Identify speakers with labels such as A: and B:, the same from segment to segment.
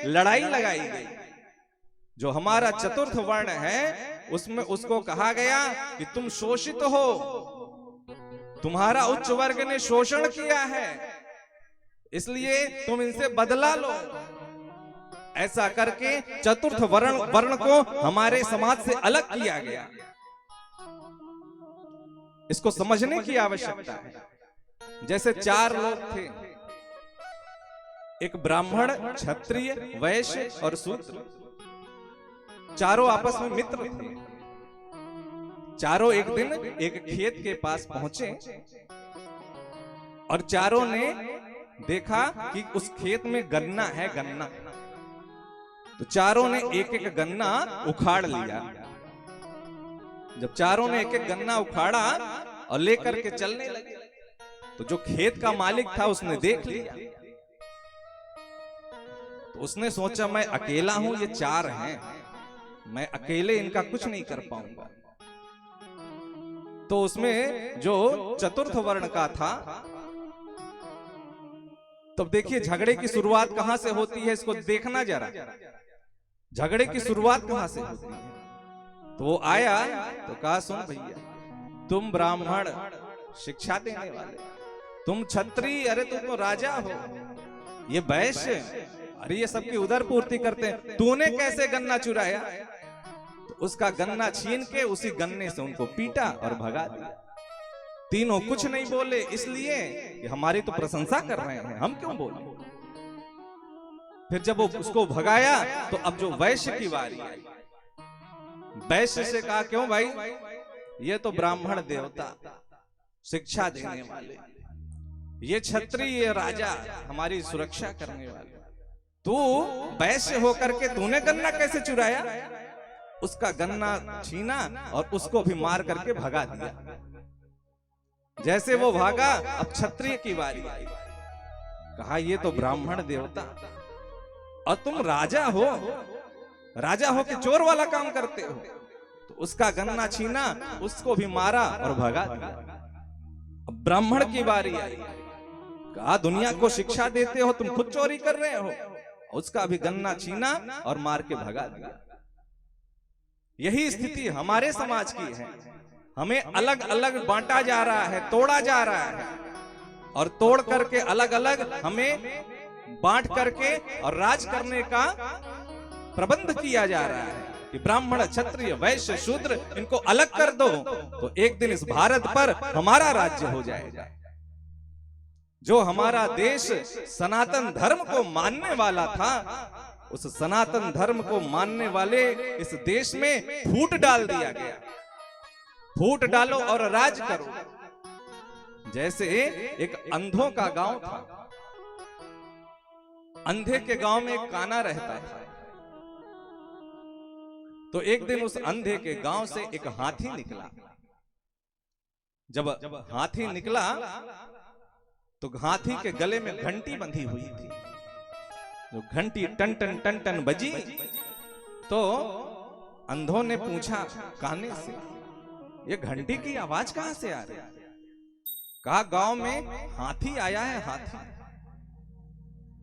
A: लड़ाई लगाई गई। जो हमारा चतुर्थ वर्ण है उसमें उसको कहा गया कि तुम शोषित हो, तुम्हारा उच्च वर्ग ने शोषण किया है, इसलिए तुम इनसे बदला लो। ऐसा करके चतुर्थ वर्ण को हमारे समाज से अलग किया गया। इसको समझने की आवश्यकता है। जैसे चार लोग थे, एक ब्राह्मण, क्षत्रिय, वैश्य और शूद्र। चारों आपस में मित्र थे। चारों एक दिन एक खेत के पास पहुंचे और चारों ने देखा कि उस खेत में गन्ना है, गन्ना। तो चारों ने एक एक गन्ना उखाड़ लिया। जब चारों ने एक एक गन्ना उखाड़ा और लेकर के चलने लगे, तो जो खेत का मालिक था उसने देख लिया। तो उसने सोचा मैं अकेला हूं, ये चार हैं, मैं अकेले इनका कुछ नहीं कर पाऊंगा। तो उसमें जो चतुर्थ वर्ण का था, तब देखिए झगड़े की शुरुआत कहां से होती है, इसको देखना जरा। झगड़े की शुरुआत कहां से होती है? तो वो आया तो कहा, सुन भैया, तुम ब्राह्मण शिक्षा देने वाले, तुम क्षत्रिय, अरे तुम तो राजा हो, ये वैश्य, अरे ये सबकी उदर पूर्ति करते हैं, तूने कैसे गन्ना चुराया? तो उसका गन्ना छीन के उसी गन्ने से उनको पीटा और भगा दिया। तीनों कुछ नहीं बोले, इसलिए कि हमारी तो प्रशंसा कर रहे हैं, हम क्यों बोले। फिर जब वो उसको भगाया तो अब जो वैश्य की बारी आई, वैश्य से कहा, क्यों भाई, ये तो ब्राह्मण देवता, शिक्षा देने वाले, ये क्षत्रिय राजा, हमारी सुरक्षा करने वाले, तू वैश्य होकर के तूने गन्ना कैसे चुराया? उसका गन्ना छीना और उसको भी मार करके भगा दिया। जैसे वो भागा, अब क्षत्रिय की बारी आई। कहा, ये तो ब्राह्मण देवता और तुम राजा हो, राजा हो के चोर वाला काम करते हो। तो उसका गन्ना छीना, उसको भी मारा और भगा दिया। अब ब्राह्मण की बारी आई। कहा, दुनिया को शिक्षा देते हो, तुम खुद चोरी कर रहे हो। उसका भी गन्ना छीना और मार के भगा दिया। यही स्थिति हमारे समाज की है। हमें अलग अलग बांटा जा रहा है, तोड़ा जा रहा है, और तोड़ करके अलग अलग हमें बांट करके और राज करने का प्रबंध किया जा रहा है कि ब्राह्मण, क्षत्रिय, वैश्य, शूद्र, इनको अलग कर दो तो एक दिन इस भारत पर हमारा राज्य हो जाएगा। जो हमारा देश सनातन धर्म को मानने वाला था, उस सनातन धर्म को मानने वाले इस देश में फूट डाल दिया गया। फूट डालो और राज करो। जैसे एक अंधों का गांव था, अंधे के गांव में एक काना रहता था। तो एक दिन उस अंधे के गांव से एक हाथी निकला। जब हाथी निकला तो हाथी के गले में घंटी बंधी हुई थी। जो घंटी टन टन टन टन बजी तो अंधों ने पूछा काने से, ये घंटी की आवाज कहां से आ रही है? कहा, गांव में हाथी आया है, हाथी।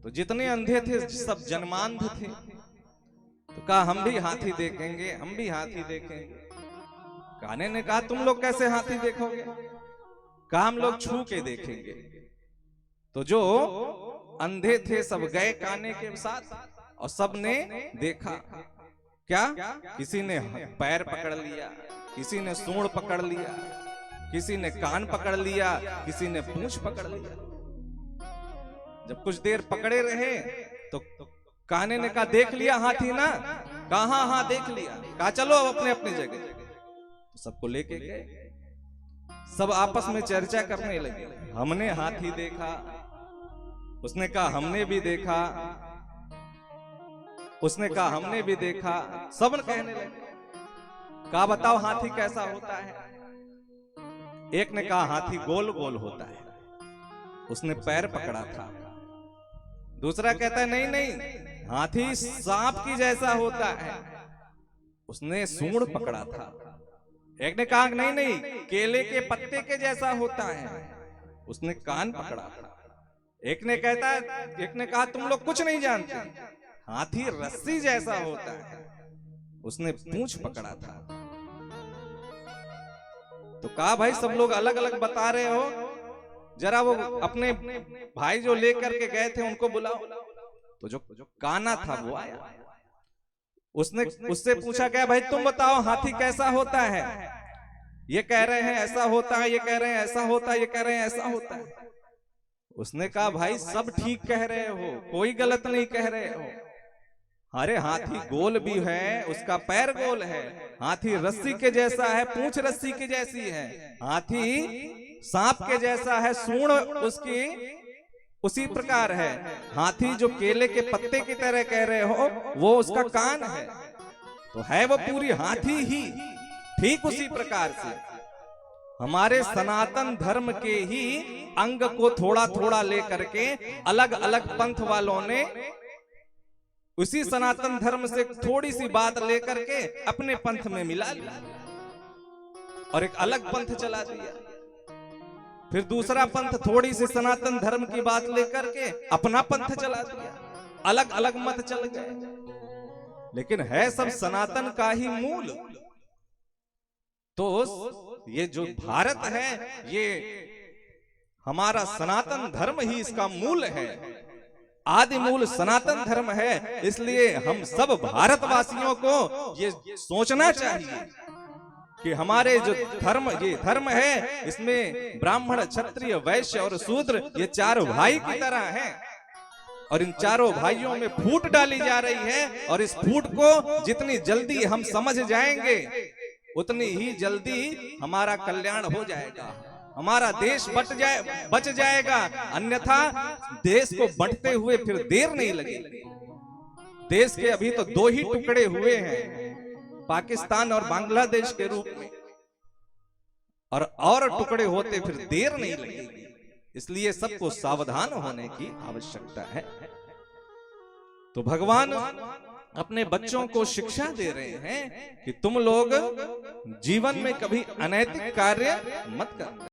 A: तो जितने अंधे थे सब जन्मांध थे। तो कहा, हम भी हाथी देखेंगे, हम भी हाथी देखेंगे। काने ने कहा, तुम लोग कैसे हाथी देखोगे? कहा, हम लोग छू के देखेंगे। तो जो अंधे थे सब गए काने के साथ और सबने देखा। क्या? किसी ने पैर पकड़ लिया, किसी ने सूंड पकड़ लिया, किसी ने कान पकड़ लिया, किसी ने पूंछ पकड़ लिया। जब कुछ देर पकड़े रहे तो काने ने कहा, देख लिया हाथी ना? कहा, हाँ देख लिया। कहा, चलो अब अपने अपने जगह। तो सबको लेके गए। सब आपस में चर्चा करने लगे, हमने हाथी देखा, उसने कहा हमने भी देखा, उसने कहा हमने भी देखा। सब कहने लगे, कहा बताओ हाथी कैसा होता है? एक ने कहा हाथी गोल गोल होता है, उसने पैर पकड़ा था। दूसरा कहता है नहीं नहीं, हाथी सांप की जैसा होता है, उसने सूंड पकड़ा था। एक ने कहा नहीं नहीं, केले के पत्ते के जैसा होता है, उसने कान पकड़ा था। एक ने कहा तुम लोग कुछ नहीं जानते, हाथी रस्सी जैसा होता है। उसने पूंछ पकड़ा था। तो कहा भाई सब लोग अलग अलग बता रहे हो, जरा वो अपने भाई जो लेकर के गए थे उनको बुलाओ। तो जो काना था वो आया। उसने उससे पूछा क्या भाई तुम बताओ हाथी कैसा होता है? ये कह रहे हैं ऐसा होता है, ये कह रहे हैं ऐसा होता है, ये कह रहे हैं ऐसा होता है। उसने कहा भाई सब ठीक कह रहे हो, कोई गलत नहीं कह रहे हो। अरे हाथी गोल भी है, उसका पैर गोल है। हाथी रस्सी के जैसा है, पूंछ रस्सी की जैसी है। हाथी सांप के जैसा है, सूंड उसकी उसी प्रकार है। हाथी जो केले के पत्ते की तरह कह रहे हो, वो उसका कान है। तो है वो पूरी हाथी ही। ठीक उसी प्रकार से हमारे सनातन धर्म के ही अंग को थोड़ा थोड़ा लेकर के अलग अलग पंथ वालों ने उसी सनातन धर्म से थोड़ी सी बात लेकर के अपने पंथ में मिला लिया और एक अलग पंथ चला दिया। फिर दूसरा पंथ थोड़ी सी सनातन धर्म की बात लेकर के अपना पंथ चला दिया। अलग अलग मत चल गए, लेकिन है सब सनातन का ही मूल। तो ये जो भारत है, ये हमारा सनातन धर्म ही इसका मूल है। आदि मूल सनातन धर्म है। इसलिए हम सब भारतवासियों को ये सोचना चाहिए कि हमारे जो धर्म, ये धर्म है, इसमें ब्राह्मण, क्षत्रिय, वैश्य और शूद्र ये चार भाई की तरह हैं। और इन चारों भाइयों में फूट डाली जा रही है। और इस फूट को जितनी जल्दी हम समझ जाएंगे उतनी ही जल्दी हमारा कल्याण हो जाएगा, हमारा देश बच जाएगा। अन्यथा देश को बंटते हुए फिर देर नहीं लगेगी। देश के अभी तो दो ही टुकड़े हुए हैं, पाकिस्तान और बांग्लादेश के रूप में, और टुकड़े होते फिर देर नहीं लगेगी। इसलिए सबको सावधान होने की आवश्यकता है। तो भगवान अपने बच्चों को शिक्षा दे रहे हैं कि तुम लोग जीवन में कभी अनैतिक कार्य मत करना।